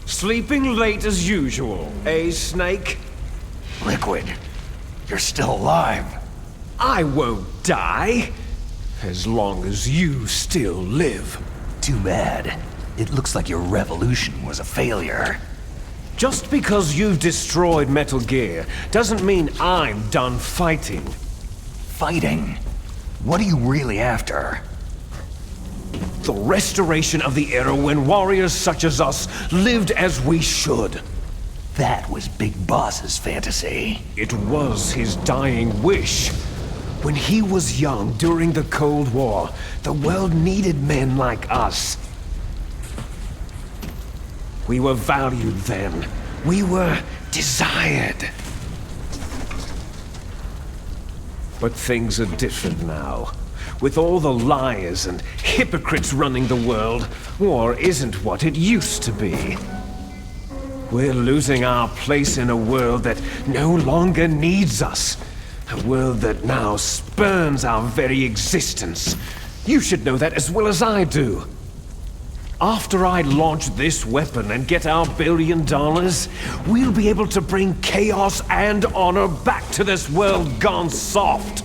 Sleeping late as usual, eh, Snake? Liquid, you're still alive. I won't die, as long as you still live. Too bad. It looks like your revolution was a failure. Just because you've destroyed Metal Gear doesn't mean I'm done fighting. Fighting? What are you really after? The restoration of the era when warriors such as us lived as we should. That was Big Boss's fantasy. It was his dying wish. When he was young during the Cold War, the world needed men like us. We were valued then. We were desired. But things are different now. With all the liars and hypocrites running the world, war isn't what it used to be. We're losing our place in a world that no longer needs us. A world that now spurns our very existence. You should know that as well as I do. After I launch this weapon and get our $1 billion, we'll be able to bring chaos and honor back to this world gone soft.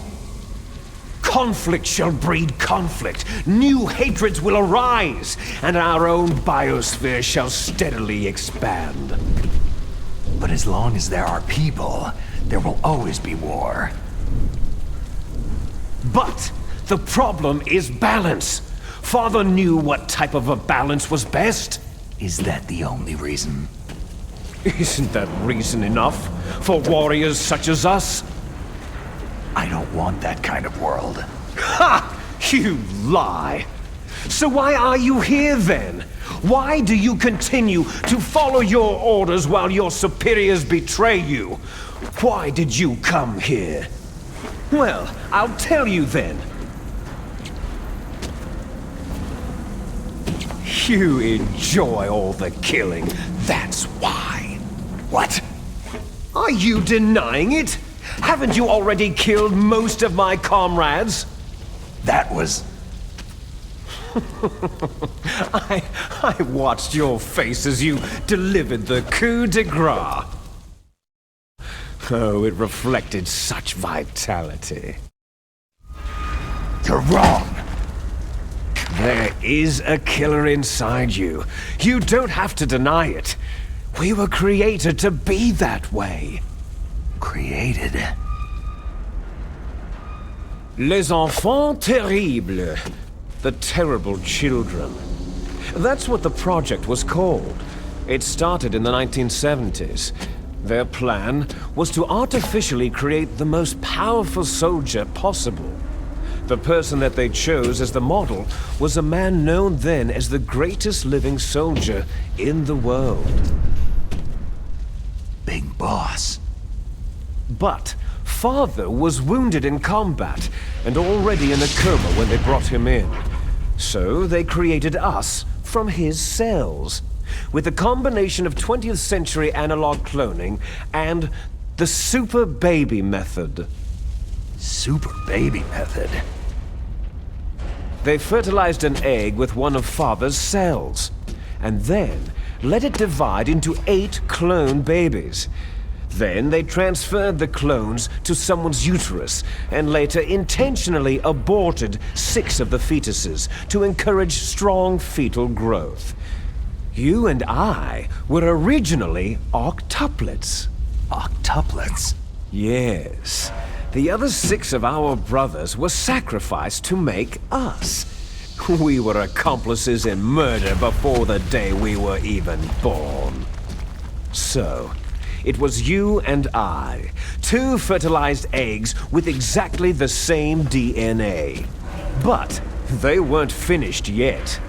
Conflict shall breed conflict, new hatreds will arise, and our own biosphere shall steadily expand. But as long as there are people, there will always be war. But the problem is balance. Father knew what type of a balance was best. Is that the only reason? Isn't that reason enough for warriors such as us? I don't want that kind of world. Ha! You lie! So why are you here then? Why do you continue to follow your orders while your superiors betray you? Why did you come here? Well, I'll tell you then. You enjoy all the killing, that's why. What? Are you denying it? Haven't you already killed most of my comrades? That was... I watched your face as you delivered the coup de grace. Oh, it reflected such vitality. You're wrong! There is a killer inside you. You don't have to deny it. We were created to be that way. Created? Les enfants terribles. The terrible children. That's what the project was called. It started in the 1970s. Their plan was to artificially create the most powerful soldier possible. The person that they chose as the model was a man known then as the greatest living soldier in the world. Big Boss. But Father was wounded in combat and already in a coma when they brought him in. So they created us from his cells, with a combination of 20th century analog cloning and the Super Baby method. Super Baby method? They fertilized an egg with one of Father's cells, and then let it divide into 8 clone babies. Then they transferred the clones to someone's uterus, and later intentionally aborted 6 of the fetuses to encourage strong fetal growth. You and I were originally octuplets. Octuplets? Yes. The other 6 of our brothers were sacrificed to make us. We were accomplices in murder before the day we were even born. So, it was you and I, 2 fertilized eggs with exactly the same DNA. But they weren't finished yet.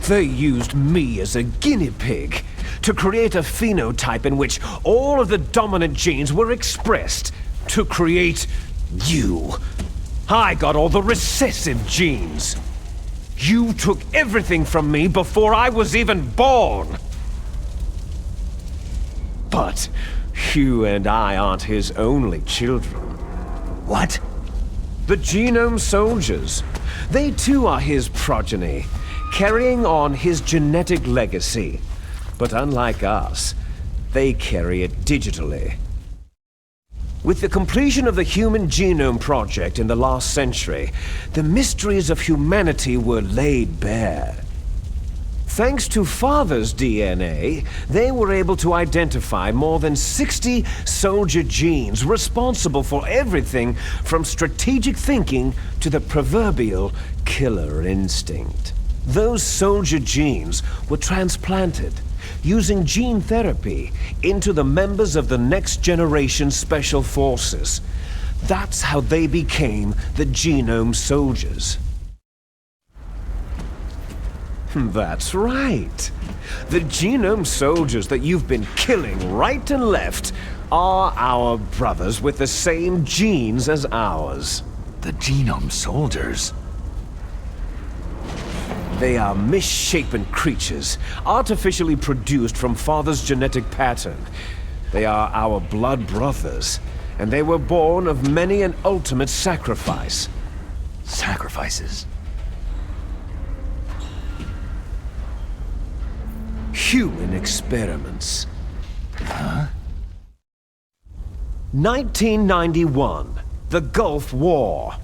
They used me as a guinea pig to create a phenotype in which all of the dominant genes were expressed to create you. I got all the recessive genes. You took everything from me before I was even born. But you and I aren't his only children. What? The Genome Soldiers. They too are his progeny, carrying on his genetic legacy. But unlike us, they carry it digitally. With the completion of the Human Genome Project in the last century, the mysteries of humanity were laid bare. Thanks to Father's DNA, they were able to identify more than 60 soldier genes responsible for everything from strategic thinking to the proverbial killer instinct. Those soldier genes were transplanted, using gene therapy, into the members of the Next Generation Special Forces. That's how they became the Genome Soldiers. That's right. The Genome Soldiers that you've been killing right and left are our brothers with the same genes as ours. The Genome Soldiers? They are misshapen creatures, artificially produced from Father's genetic pattern. They are our blood brothers, and they were born of many an ultimate sacrifice. Sacrifices? Human experiments. Huh? 1991, the Gulf War.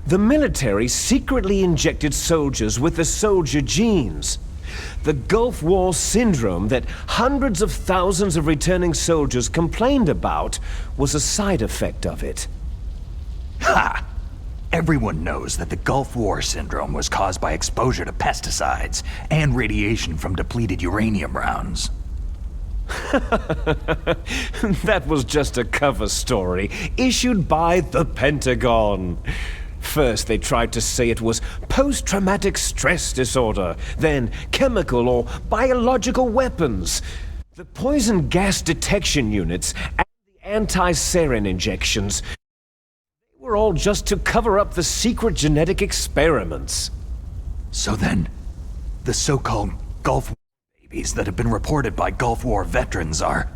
The military secretly injected soldiers with the soldier genes. The Gulf War syndrome that hundreds of thousands of returning soldiers complained about was a side effect of it. Ha! Everyone knows that the Gulf War syndrome was caused by exposure to pesticides and radiation from depleted uranium rounds. That was just a cover story issued by the Pentagon. First, they tried to say it was post-traumatic stress disorder, then chemical or biological weapons. The poison gas detection units and the anti-sarin injections were all just to cover up the secret genetic experiments. So then, the so-called Gulf War babies that have been reported by Gulf War veterans are...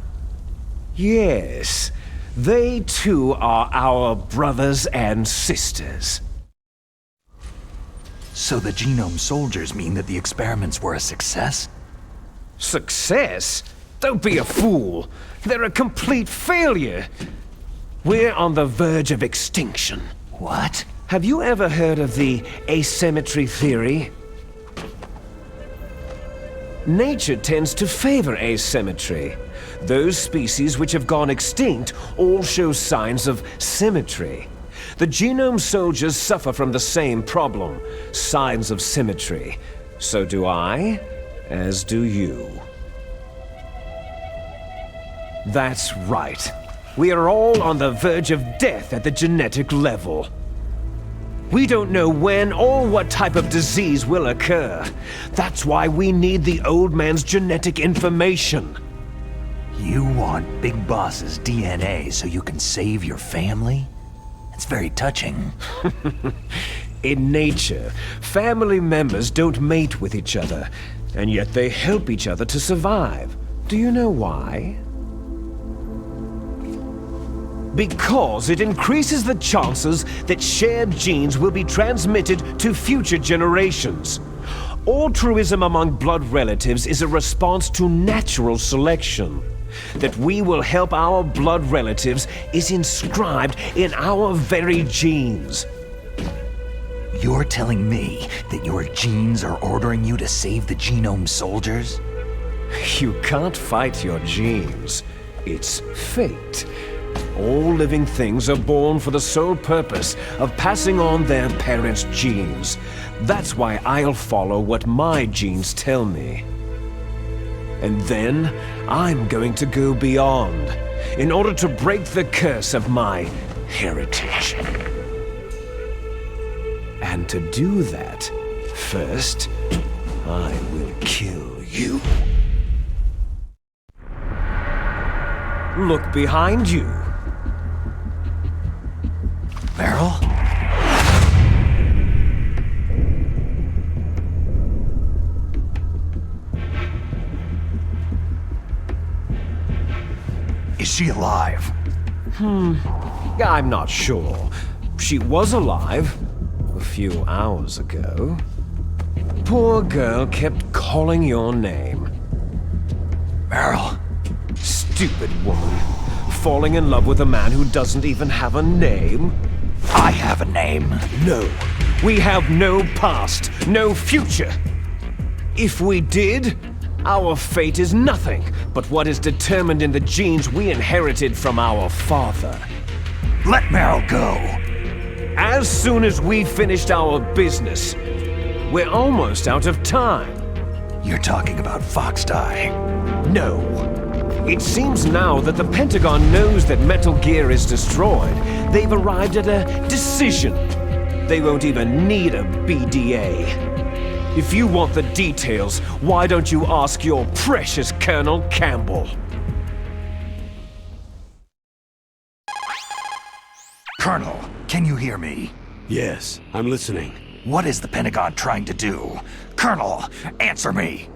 Yes, they too are our brothers and sisters. So the Genome Soldiers mean that the experiments were a success? Success? Don't be a fool. They're a complete failure. We're on the verge of extinction. What? Have you ever heard of the asymmetry theory? Nature tends to favor asymmetry. Those species which have gone extinct all show signs of symmetry. The Genome Soldiers suffer from the same problem, signs of symmetry. So do I, as do you. That's right. We are all on the verge of death at the genetic level. We don't know when or what type of disease will occur. That's why we need the old man's genetic information. You want Big Boss's DNA so you can save your family? It's very touching. In nature, family members don't mate with each other, and yet they help each other to survive. Do you know why? Because it increases the chances that shared genes will be transmitted to future generations. Altruism among blood relatives is a response to natural selection. That we will help our blood relatives is inscribed in our very genes. You're telling me that your genes are ordering you to save the Genome Soldiers? You can't fight your genes. It's fate. All living things are born for the sole purpose of passing on their parents' genes. That's why I'll follow what my genes tell me. And then, I'm going to go beyond, in order to break the curse of my heritage. And to do that, first, I will kill you. Look behind you. Meryl? Is she alive? I'm not sure. She was alive a few hours ago. Poor girl kept calling your name. Meryl. Stupid woman. Falling in love with a man who doesn't even have a name? I have a name. No. We have no past, no future. If we did, our fate is nothing but what is determined in the genes we inherited from our father. Let Meryl go. As soon as we finished our business, we're almost out of time. You're talking about Foxdie. No. It seems now that the Pentagon knows that Metal Gear is destroyed. They've arrived at a decision. They won't even need a BDA. If you want the details, why don't you ask your precious Colonel Campbell? Colonel, can you hear me? Yes, I'm listening. What is the Pentagon trying to do? Colonel, answer me!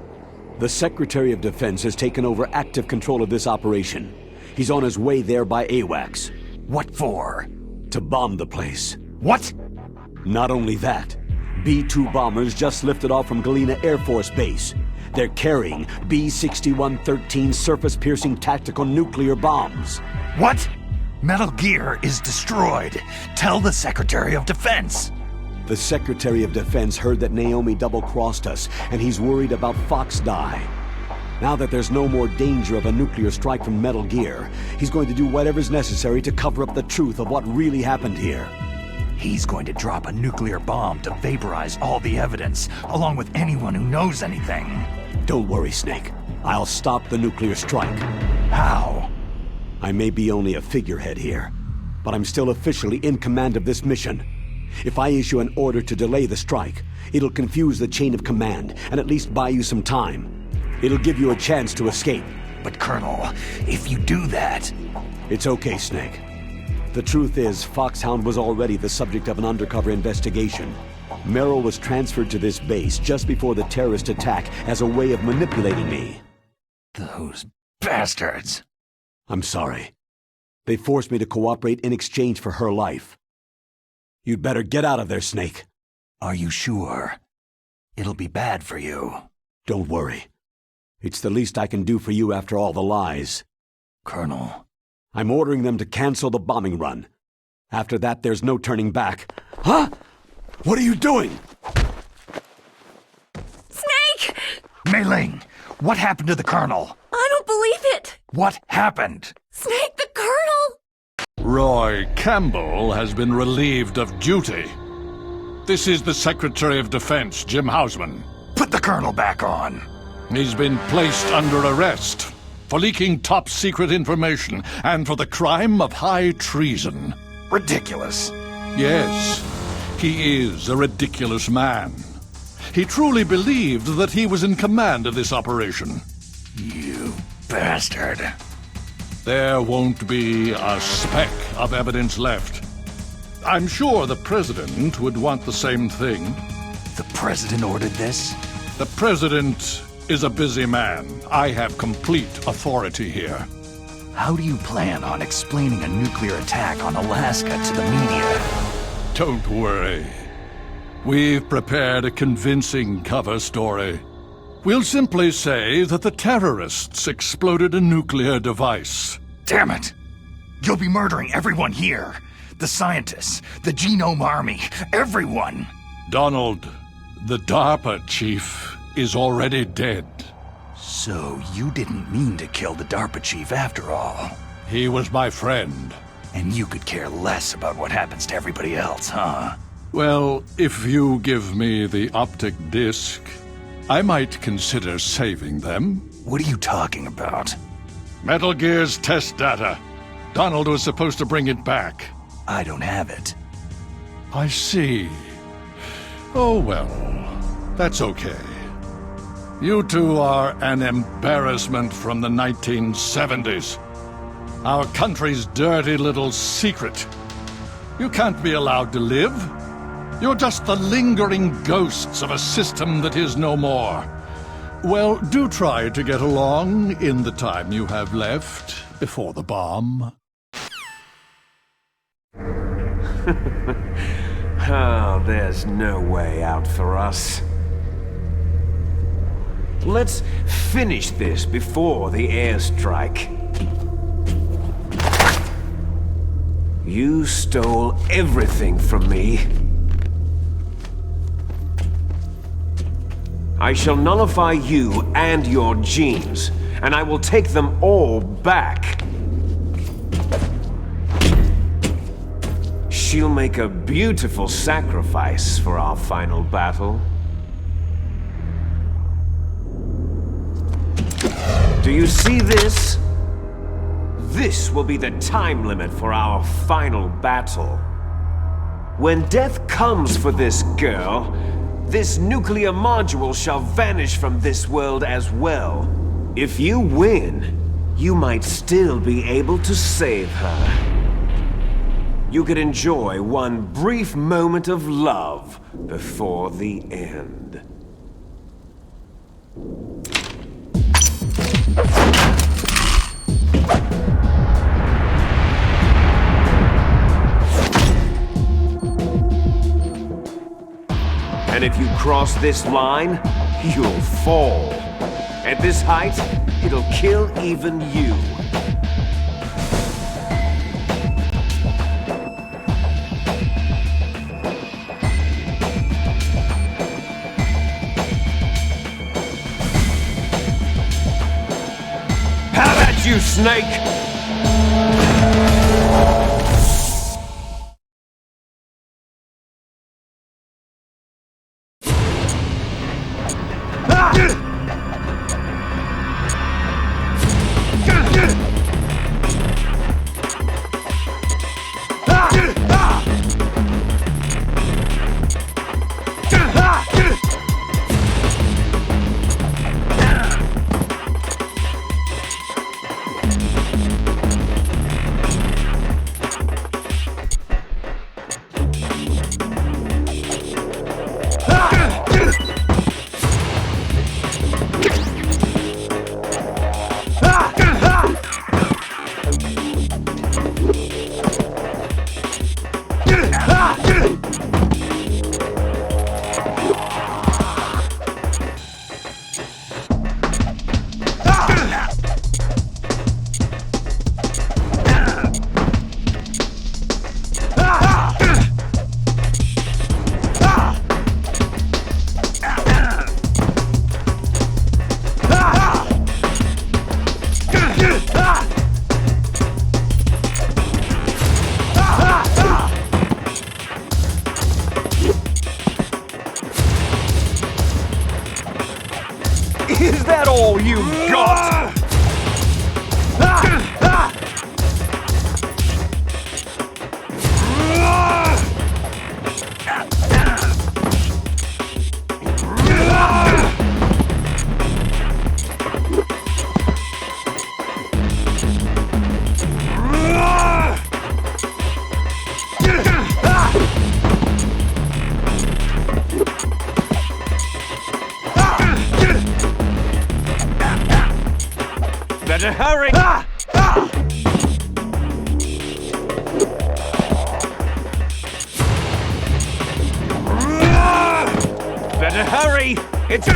The Secretary of Defense has taken over active control of this operation. He's on his way there by AWACS. What for? To bomb the place. What? Not only that, B-2 bombers just lifted off from Galena Air Force Base. They're carrying B-6113 surface-piercing tactical nuclear bombs. What? Metal Gear is destroyed. Tell the Secretary of Defense. The Secretary of Defense heard that Naomi double-crossed us, and he's worried about Foxdie. Now that there's no more danger of a nuclear strike from Metal Gear, he's going to do whatever's necessary to cover up the truth of what really happened here. He's going to drop a nuclear bomb to vaporize all the evidence, along with anyone who knows anything. Don't worry, Snake. I'll stop the nuclear strike. How? I may be only a figurehead here, but I'm still officially in command of this mission. If I issue an order to delay the strike, it'll confuse the chain of command and at least buy you some time. It'll give you a chance to escape. But Colonel, if you do that... It's okay, Snake. The truth is, Foxhound was already the subject of an undercover investigation. Meryl was transferred to this base just before the terrorist attack as a way of manipulating me. Those bastards! I'm sorry. They forced me to cooperate in exchange for her life. You'd better get out of there, Snake. Are you sure? It'll be bad for you. Don't worry. It's the least I can do for you after all the lies. Colonel. I'm ordering them to cancel the bombing run. After that, there's no turning back. Huh? What are you doing? Snake! Mei Ling, what happened to the Colonel? I don't believe it! What happened? Snake, the Colonel! Roy Campbell has been relieved of duty. This is the Secretary of Defense, Jim Hausman. Put the Colonel back on. He's been placed under arrest for leaking top-secret information and for the crime of high treason. Ridiculous. Yes, he is a ridiculous man. He truly believed that he was in command of this operation. You bastard. There won't be a speck of evidence left. I'm sure the President would want the same thing. The President ordered this? The President is a busy man. I have complete authority here. How do you plan on explaining a nuclear attack on Alaska to the media? Don't worry. We've prepared a convincing cover story. We'll simply say that the terrorists exploded a nuclear device. Damn it! You'll be murdering everyone here. The scientists, the Genome Army, everyone! Donald, the DARPA chief, is already dead. So you didn't mean to kill the DARPA chief after all. He was my friend. And you could care less about what happens to everybody else, huh? Well, if you give me the optic disc, I might consider saving them. What are you talking about? Metal Gear's test data. Donald was supposed to bring it back. I don't have it. I see. Oh well, that's okay. You two are an embarrassment from the 1970s. Our country's dirty little secret. You can't be allowed to live. You're just the lingering ghosts of a system that is no more. Well, do try to get along in the time you have left before the bomb. Oh, there's no way out for us. Let's finish this before the airstrike. You stole everything from me. I shall nullify you and your genes, and I will take them all back. She'll make a beautiful sacrifice for our final battle. Do you see this? This will be the time limit for our final battle. When death comes for this girl, this nuclear module shall vanish from this world as well. If you win, you might still be able to save her. You could enjoy one brief moment of love before the end. And if you cross this line, you'll fall. At this height, it'll kill even you. Have at you, Snake! Is that all you've got? Better hurry! Better hurry! It's...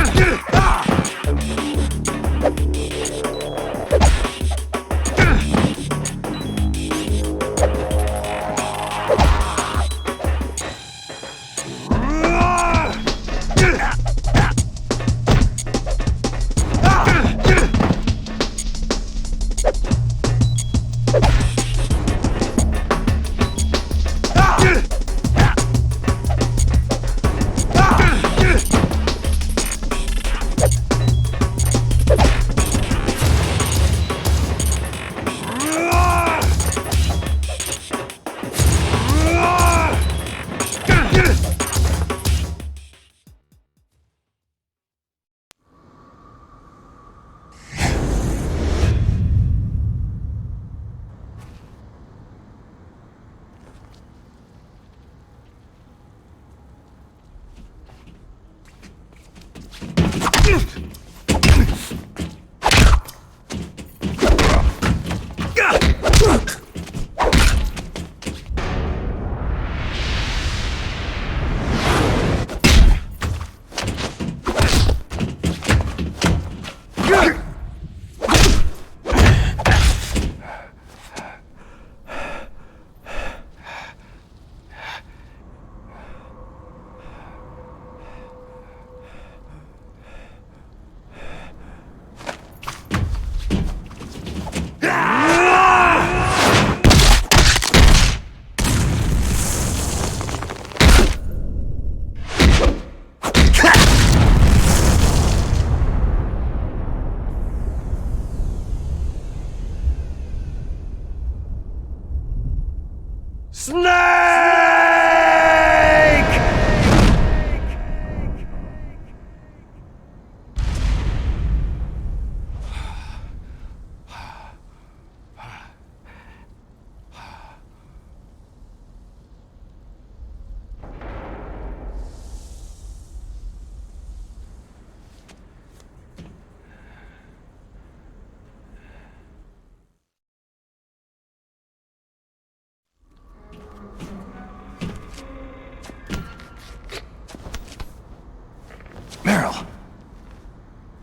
Meryl!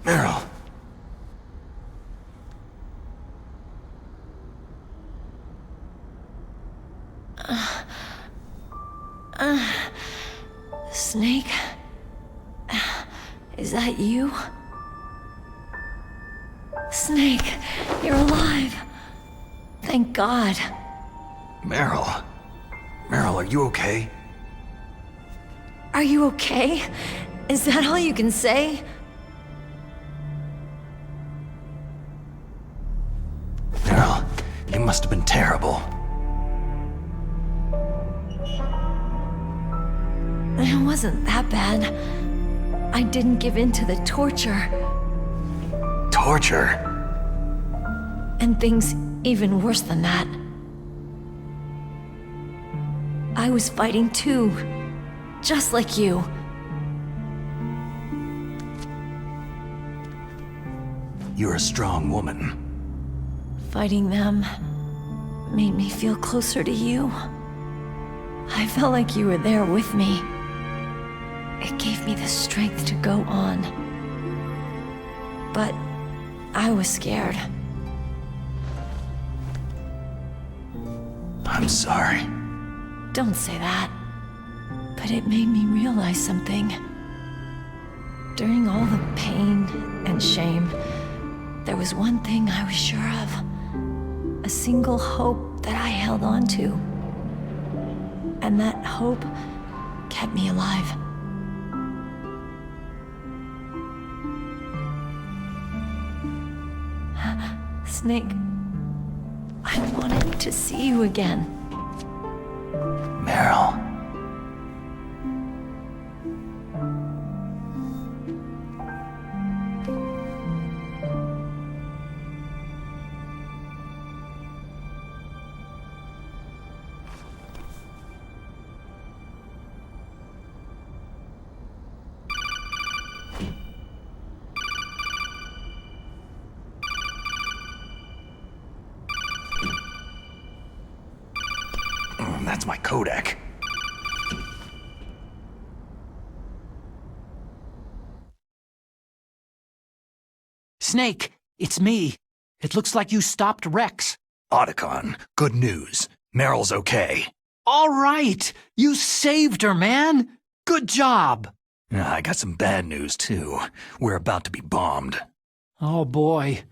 Meryl! Snake? Is that you? Snake, you're alive. Thank God. Meryl? Meryl, are you okay? Are you okay? Is that all you can say? Meryl, you must have been terrible. It wasn't that bad. I didn't give in to the torture. Torture? And things even worse than that. I was fighting too. Just like you. You're a strong woman. Fighting them made me feel closer to you. I felt like you were there with me. It gave me the strength to go on. But I was scared. I'm sorry. Don't say that. But it made me realize something. During all the pain and shame, there was one thing I was sure of. A single hope that I held on to. And that hope kept me alive. Snake, I wanted to see you again. Meryl. That's my Kodak. Snake, it's me. It looks like you stopped Rex. Otacon, good news. Meryl's okay. All right! You saved her, man! Good job! I got some bad news, too. We're about to be bombed. Oh boy.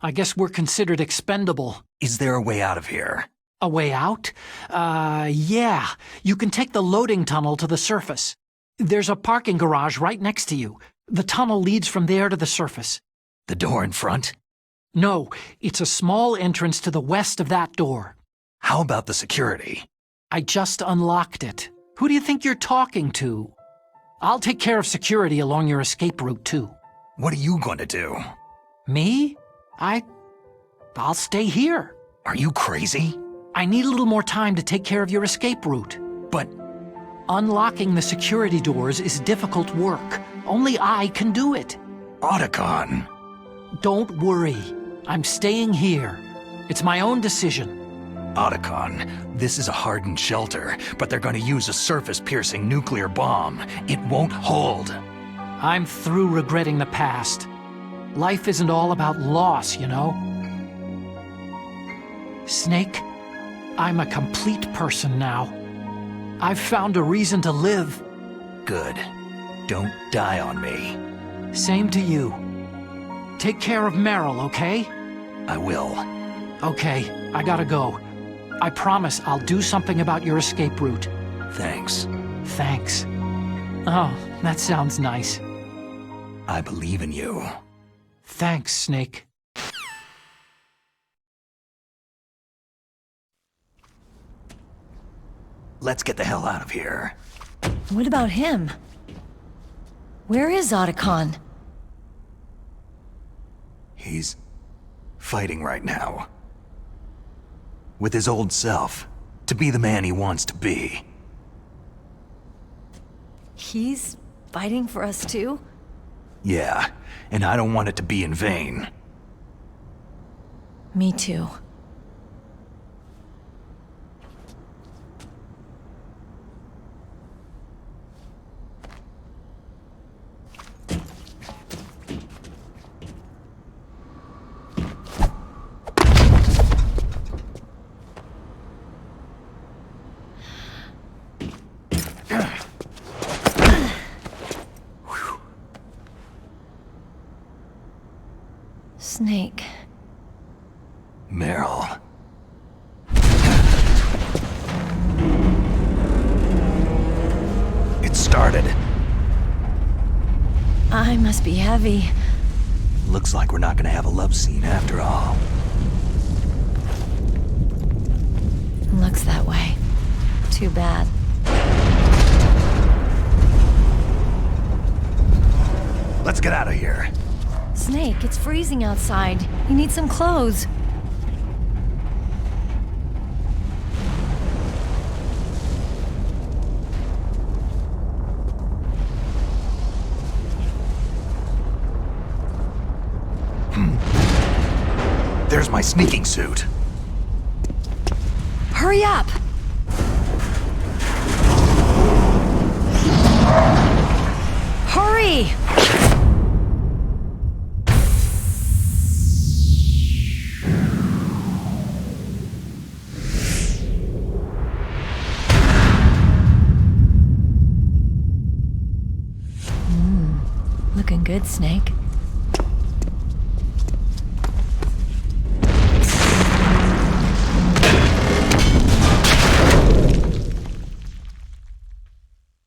I guess we're considered expendable. Is there a way out of here? A way out? Yeah. You can take the loading tunnel to the surface. There's a parking garage right next to you. The tunnel leads from there to the surface. The door in front? No, it's a small entrance to the west of that door. How about the security? I just unlocked it. Who do you think you're talking to? I'll take care of security along your escape route, too. What are you going to do? Me? I'll stay here. Are you crazy? I need a little more time to take care of your escape route. But unlocking the security doors is difficult work. Only I can do it. Otacon. Don't worry. I'm staying here. It's my own decision. Otacon, this is a hardened shelter, but they're going to use a surface-piercing nuclear bomb. It won't hold. I'm through regretting the past. Life isn't all about loss, you know? Snake, I'm a complete person now. I've found a reason to live. Good. Don't die on me. Same to you. Take care of Meryl, okay? I will. Okay, I gotta go. I promise I'll do something about your escape route. Thanks. Thanks. Oh, that sounds nice. I believe in you. Thanks, Snake. let's get the hell out of here. What about him? Where is Otacon? He's fighting right now. With his old self, to be the man he wants to be. He's fighting for us too? Yeah, and I don't want it to be in vain. Me too. Snake. Meryl. It started. I must be heavy. Looks like we're not gonna have a love scene after all. Looks that way. Too bad. Let's get out of here. Snake, it's freezing outside. You need some clothes. There's my sneaking suit. Hurry up! Hurry! Looking good, Snake.